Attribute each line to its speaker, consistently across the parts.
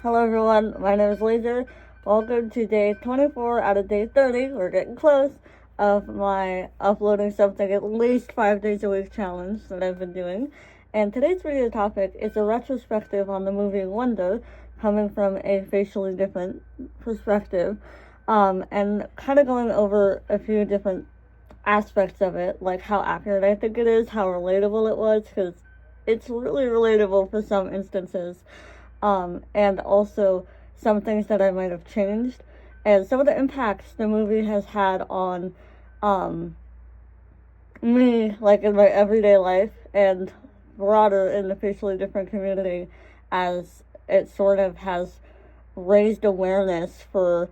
Speaker 1: Hello everyone, my name is Laser. Welcome to day 24 out of day 30. We're getting close of my uploading something at least 5 days a week challenge that I've been doing. And today's video topic is a retrospective on the movie Wonder, coming from a facially different perspective, and kind of going over a few different aspects of it, like how accurate I think it is, how relatable it was, because it's really relatable for some instances, and also some things that I might have changed, and some of the impacts the movie has had on me, like in my everyday life, and broader in the facially different community, as it sort of has raised awareness for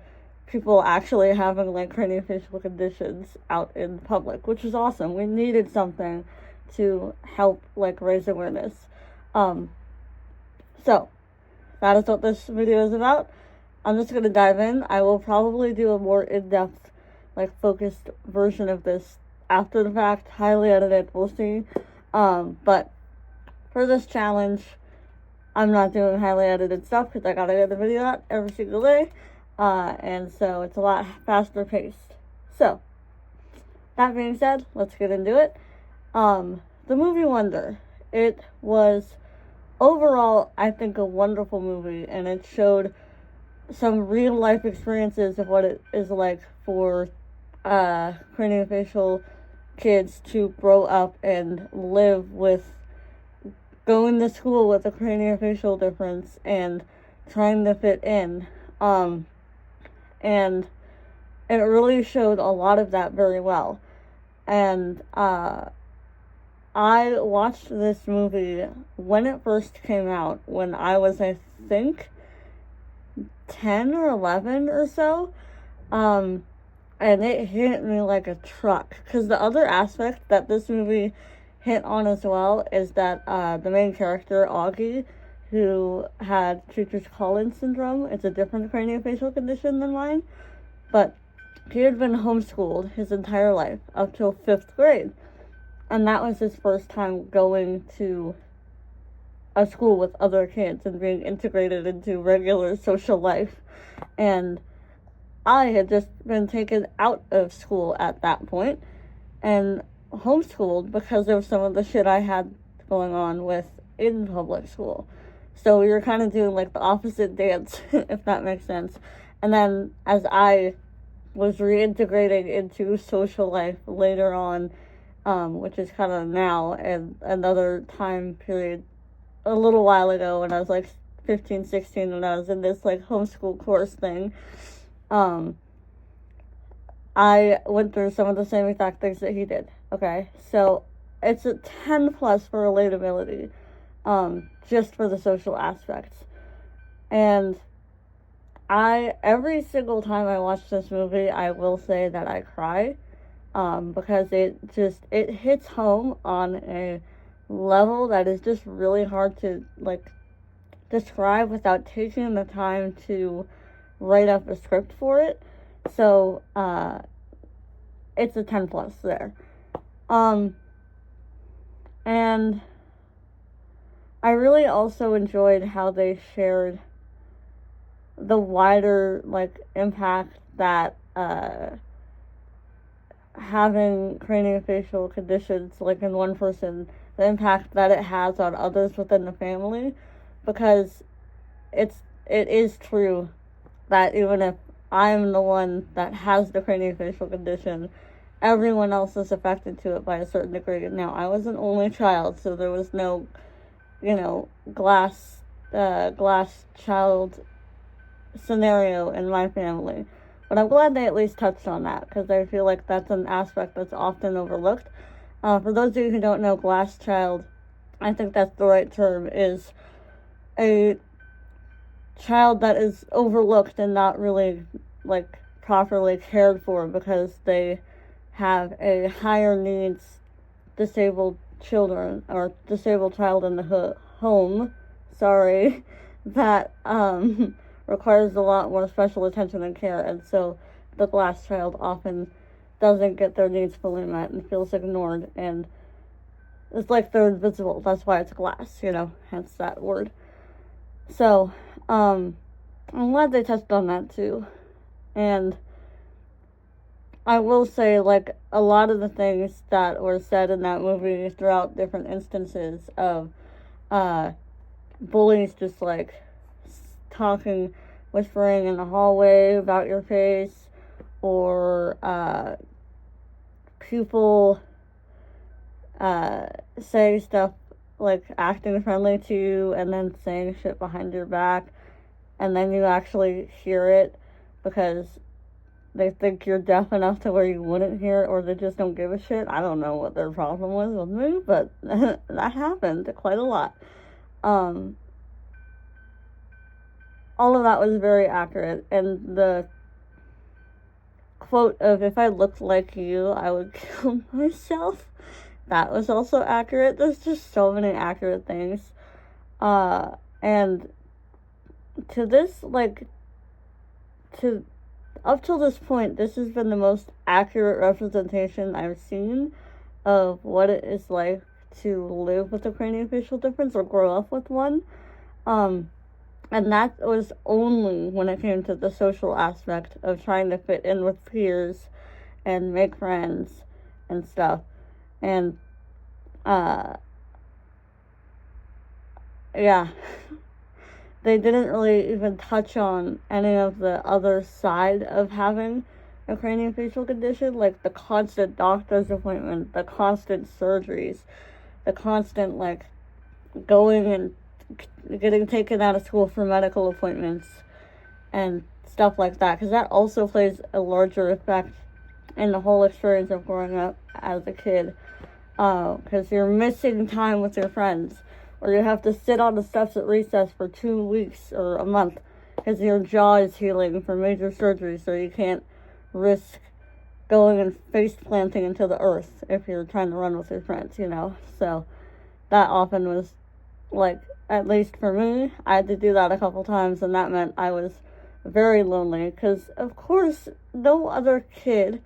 Speaker 1: people actually having like craniofacial conditions out in public, which is awesome. We needed something to help like raise awareness. So that is what this video is about. I'm just gonna dive in. I will probably do a more in-depth, like focused version of this after the fact, highly edited, we'll see. But for this challenge, I'm not doing highly edited stuff because I gotta get the video out every single day. And so it's a lot faster paced. So, that being said, let's get into it. The movie Wonder, it was overall, I think, a wonderful movie, and it showed some real life experiences of what it is like for craniofacial kids to grow up and live with going to school with a craniofacial difference and trying to fit in. And it really showed a lot of that very well. And I watched this movie when it first came out, when I was, I think, 10 or 11 or so. And it hit me like a truck. Because the other aspect that this movie hit on as well is that the main character, Augie, who had Treacher's-Collins syndrome, it's a different craniofacial condition than mine, but he had been homeschooled his entire life up till 5th grade. And that was his first time going to a school with other kids and being integrated into regular social life. And I had just been taken out of school at that point and homeschooled because of some of the shit I had going on with in public school. So we were kind of doing like the opposite dance, if that makes sense. And then as I was reintegrating into social life later on, which is kind of now, and another time period a little while ago when I was like 15, 16, when I was in this like homeschool course thing, I went through some of the same exact things that he did. Okay, so it's a 10 plus for relatability, just for the social aspects. And every single time I watch this movie, I will say that I cry, because it hits home on a level that is just really hard to like describe without taking the time to write up a script for it. So it's a 10 plus there. And I really also enjoyed how they shared the wider like impact that having craniofacial conditions like in one person, the impact that it has on others within the family, because it is true that even if I'm the one that has the craniofacial condition, everyone else is affected to it by a certain degree. Now, I was an only child, so there was no, glass child scenario in my family. But I'm glad they at least touched on that, because I feel like that's an aspect that's often overlooked. For those of you who don't know, glass child, I think that's the right term, is a child that is overlooked and not really like properly cared for because they have a higher needs disabled children or disabled child in the home, that requires a lot more special attention and care, and so the glass child often doesn't get their needs fully met and feels ignored, and it's like they're invisible. That's why it's glass, hence that word. So, I'm glad they touched on that too. And I will say, like, a lot of the things that were said in that movie throughout different instances of bullies just, like, talking, whispering in the hallway about your face, or people saying stuff like acting friendly to you and then saying shit behind your back, and then you actually hear it because they think you're deaf enough to where you wouldn't hear it, or they just don't give a shit. I don't know what their problem was with me, but that happened quite a lot. All of that was very accurate, and the quote of, if I looked like you, I would kill myself, that was also accurate. There's just so many accurate things. And to this, like, up till this point, this has been the most accurate representation I've seen of what it is like to live with a craniofacial difference or grow up with one. And that was only when it came to the social aspect of trying to fit in with peers and make friends and stuff. And, yeah. They didn't really even touch on any of the other side of having a craniofacial condition, like the constant doctor's appointment, the constant surgeries, the constant, like, going and getting taken out of school for medical appointments and stuff like that, because that also plays a larger effect in the whole experience of growing up as a kid, because you're missing time with your friends, or you have to sit on the steps at recess for 2 weeks or a month because your jaw is healing from major surgery, so you can't risk going and face planting into the earth if you're trying to run with your friends, you know. So that often was, like, at least for me, I had to do that a couple times, and that meant I was very lonely, because of course no other kid,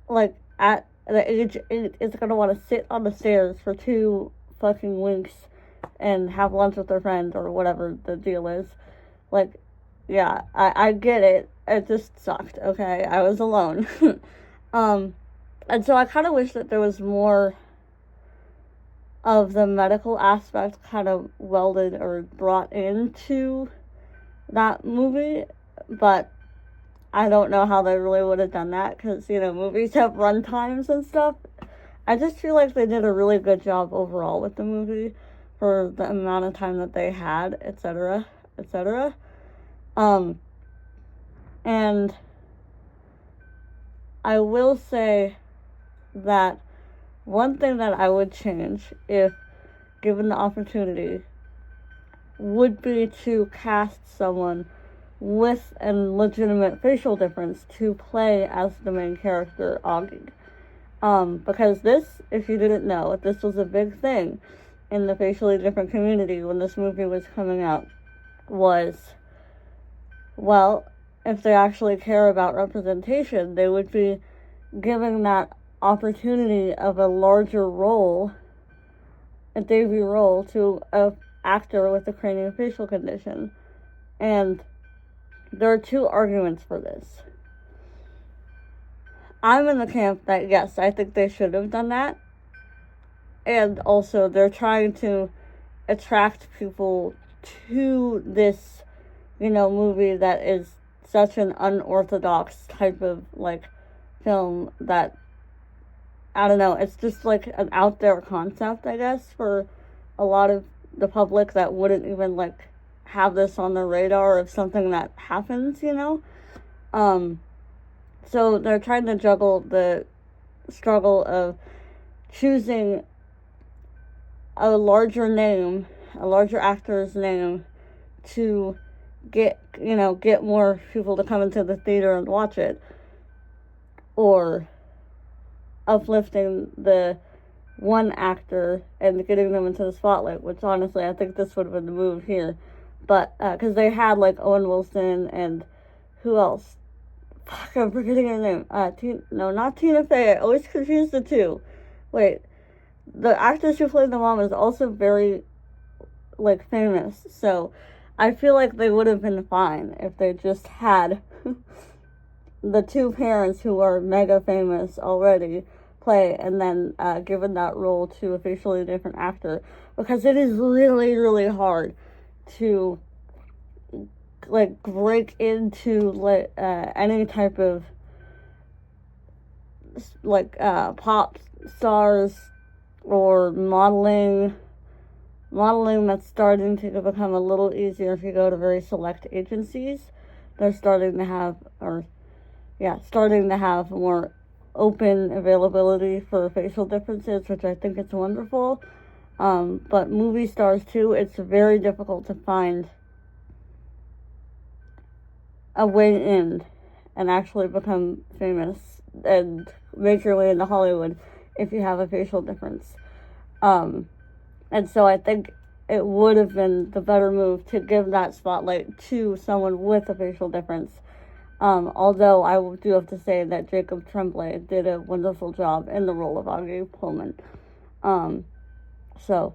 Speaker 1: like, at the age is gonna want to sit on the stairs for 2 fucking weeks and have lunch with their friend or whatever the deal is. Like, yeah, I get it. It just sucked, okay? I was alone. And so I kind of wish that there was more of the medical aspect kind of welded or brought into that movie, but I don't know how they really would have done that, because, you know, movies have run times and stuff. I just feel like they did a really good job overall with the movie for the amount of time that they had, etc., etc. And I will say that one thing that I would change, if given the opportunity, would be to cast someone with a legitimate facial difference to play as the main character, Augie. Because this, if you didn't know, this was a big thing in the facially different community when this movie was coming out, was, well, if they actually care about representation, they would be giving that opportunity of a larger role, a debut role, to an actor with a craniofacial condition. And there are 2 arguments for this. I'm in the camp that, yes, I think they should have done that. And also, they're trying to attract people to this, you know, movie that is such an unorthodox type of, like, film that, I don't know, it's just, like, an out there concept, I guess, for a lot of the public that wouldn't even, like, have this on their radar of something that happens, you know? So they're trying to juggle the struggle of choosing a larger name, a larger actor's name, to get more people to come into the theater and watch it, or uplifting the one actor and getting them into the spotlight, which honestly I think this would have been the move here. But because they had, like, Owen Wilson and who else? Fuck, I'm forgetting her name. Not Tina Fey. I always confuse the 2. Wait, the actress who played the mom is also very, like, famous. So I feel like they would have been fine if they just had the two parents who are mega famous already play, and then given that role to a facially different actor, because it is really, really hard to like break into like any type of like pop stars or modeling that's starting to become a little easier if you go to very select agencies. They're starting to have more open availability for facial differences, which I think is wonderful. But movie stars too, it's very difficult to find a way in and actually become famous and make your way into Hollywood if you have a facial difference. And so I think it would have been the better move to give that spotlight to someone with a facial difference. Although I do have to say that Jacob Tremblay did a wonderful job in the role of Augie Pullman. So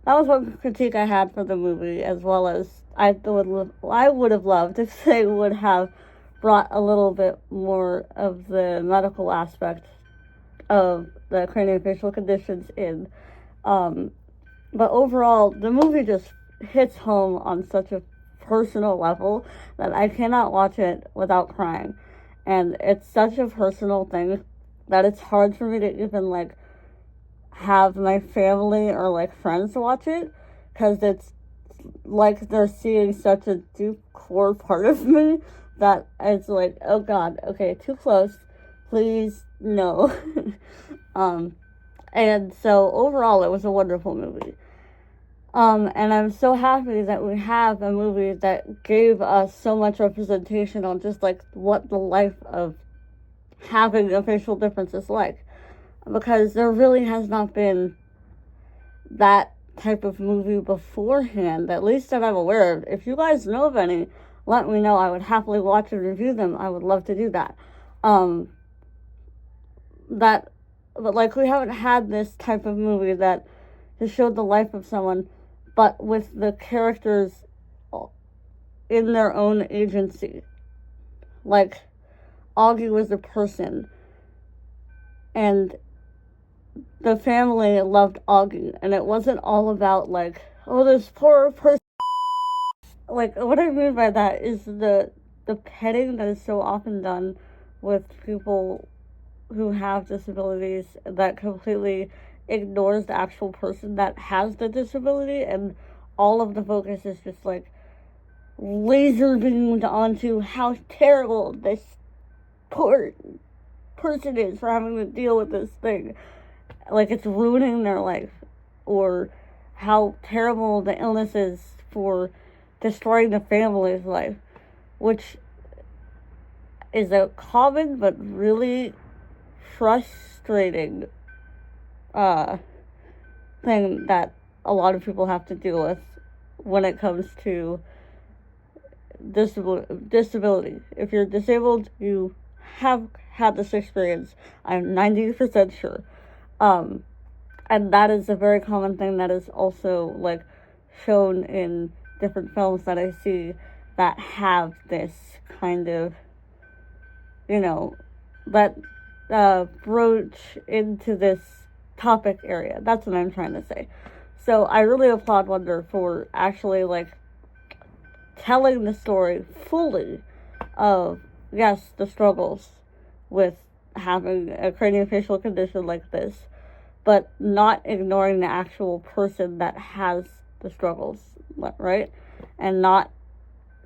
Speaker 1: that was one critique I had for the movie, as well as I would have loved if they would have brought a little bit more of the medical aspect of the craniofacial conditions in. But overall, the movie just hits home on such a personal level that I cannot watch it without crying. And it's such a personal thing that it's hard for me to even like have my family or like friends watch it, because it's like they're seeing such a deep core part of me that it's like, oh god, okay, too close, please no. And so overall it was a wonderful movie. And I'm so happy that we have a movie that gave us so much representation on just like what the life of having a facial difference is like, because there really has not been that type of movie beforehand, at least that I'm aware of. If you guys know of any, let me know. I would happily watch and review them. I would love to do that. But like, we haven't had this type of movie that just showed the life of someone, but with the characters in their own agency. Like, Augie was a person, and the family loved Augie, and it wasn't all about like, oh, this poor person. Like, what I mean by that is the petting that is so often done with people who have disabilities that completely ignores the actual person that has the disability, and all of the focus is just like laser beamed onto how terrible this poor person is for having to deal with this thing. Like, it's ruining their life, or how terrible the illness is for destroying the family's life, which is a common but really frustrating thing that a lot of people have to deal with when it comes to disability. If you're disabled, you have had this experience, I'm 90% sure. And that is a very common thing that is also like shown in different films that I see that have this kind of, that broach into this topic area. That's what I'm trying to say. So I really applaud Wonder for actually like telling the story fully of, yes, the struggles with having a craniofacial condition like this, but not ignoring the actual person that has the struggles, right? And not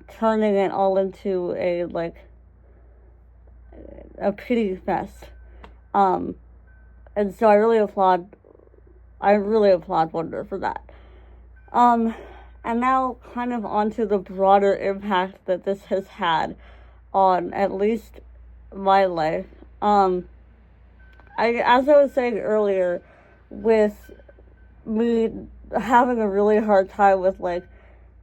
Speaker 1: turning it all into a pity fest. And so I really applaud Wonder for that. And now kind of onto the broader impact that this has had on at least my life. As I was saying earlier, with me having a really hard time with like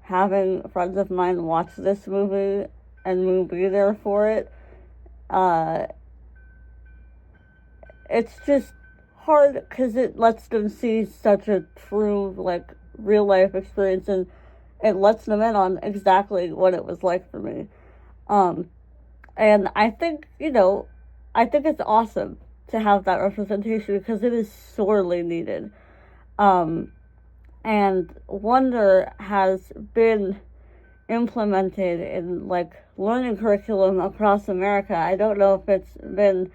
Speaker 1: having friends of mine watch this movie and me be there for it, it's just hard because it lets them see such a true like real life experience, and it lets them in on exactly what it was like for me. And I think, I think it's awesome to have that representation because it is sorely needed. And Wonder has been implemented in like learning curriculum across America. I don't know if it's been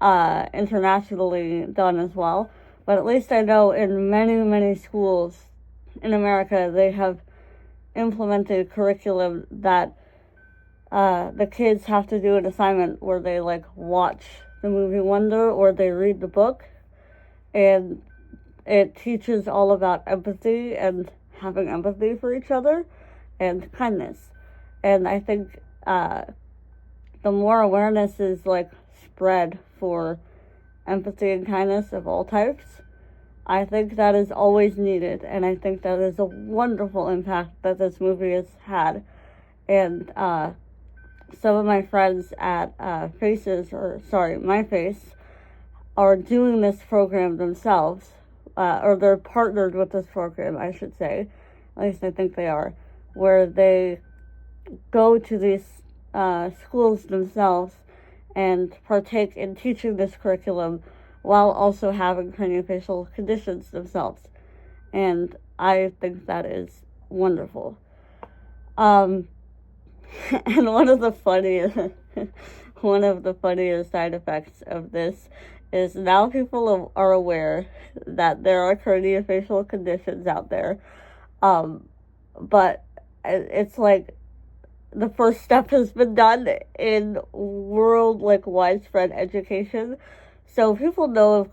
Speaker 1: internationally done as well, but at least I know in many, many schools in America they have implemented curriculum that the kids have to do an assignment where they like watch the movie Wonder or they read the book, and it teaches all about empathy and having empathy for each other and kindness. And I think the more awareness is like spread for empathy and kindness of all types, I think that is always needed, and I think that is a wonderful impact that this movie has had. And some of my friends at My Face, are doing this program themselves, or they're partnered with this program, I should say. At least I think they are, where they go to these schools themselves and partake in teaching this curriculum while also having craniofacial conditions themselves. And I think that is wonderful. And one of the funniest side effects of this is now people are aware that there are craniofacial conditions out there. But it's like the first step has been done in world like widespread education. So people know if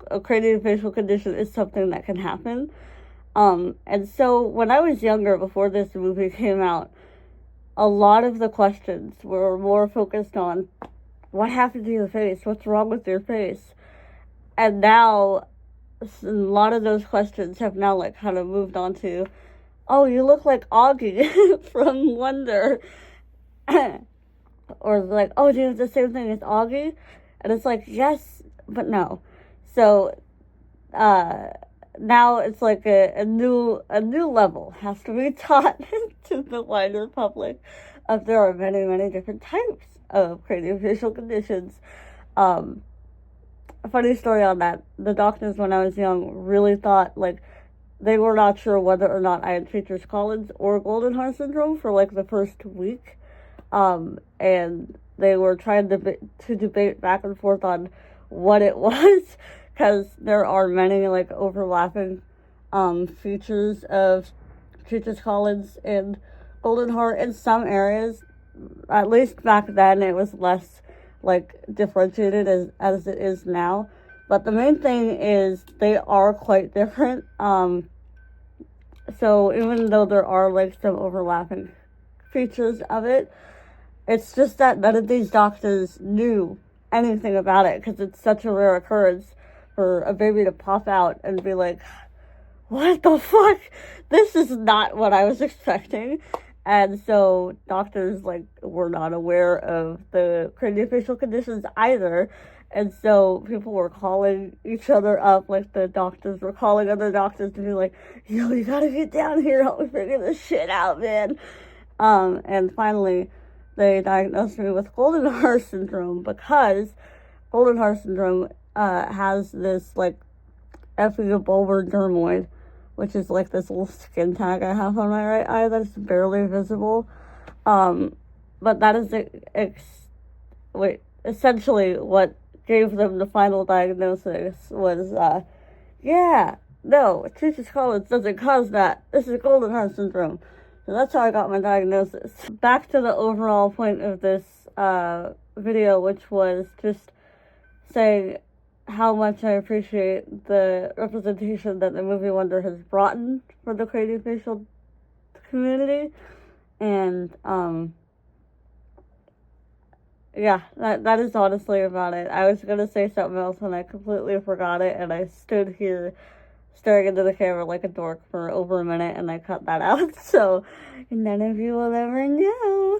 Speaker 1: a craniofacial condition is something that can happen. And so when I was younger, before this movie came out, a lot of the questions were more focused on what happened to your face, what's wrong with your face. And now a lot of those questions have now like kind of moved on to, oh, you look like Augie from Wonder. Or like, oh, do you have the same thing as Augie? And it's like, yes, but no. So now it's like a new level has to be taught to the wider public. There are many, many different types of craniofacial conditions. A funny story on that. The doctors, when I was young, really thought like they were not sure whether or not I had Treacher's-Collins or Goldenhar syndrome for like the first week. And they were trying to debate back and forth on what it was, because there are many like overlapping features of Treacher's-Collins and Goldenhar in some areas. At least back then it was less like differentiated as it is now. But the main thing is they are quite different. So even though there are like some overlapping features of it, it's just that none of these doctors knew anything about it, because it's such a rare occurrence for a baby to pop out and be like, what the fuck? This is not what I was expecting. And so doctors like were not aware of the craniofacial conditions either. And so people were calling each other up, like the doctors were calling other doctors to be like, yo, you gotta get down here, help me figure this shit out, man. And finally they diagnosed me with Goldenhar syndrome, because Goldenhar syndrome has this like epiglobulbar dermoid, which is like this little skin tag I have on my right eye that's barely visible. But that is essentially what gave them the final diagnosis was, Treacher's-Collins doesn't cause that. This is Goldenhar syndrome. So that's how I got my diagnosis. Back to the overall point of this video, which was just saying how much I appreciate the representation that the movie Wonder has brought in for the craniofacial community. And that is honestly about it. I was gonna say something else and I completely forgot it, and I stood here staring into the camera like a dork for over a minute, and I cut that out, so none of you will ever know.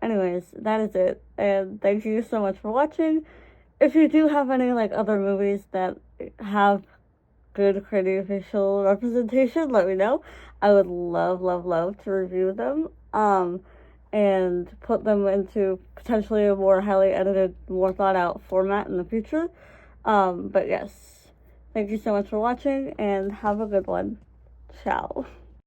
Speaker 1: Anyways, that is it, and thank you so much for watching. If you do have any like other movies that have good craniofacial representation, let me know. I would love, love, love to review them. And put them into potentially a more highly edited, more thought out format in the future. But yes, thank you so much for watching, and have a good one. Ciao.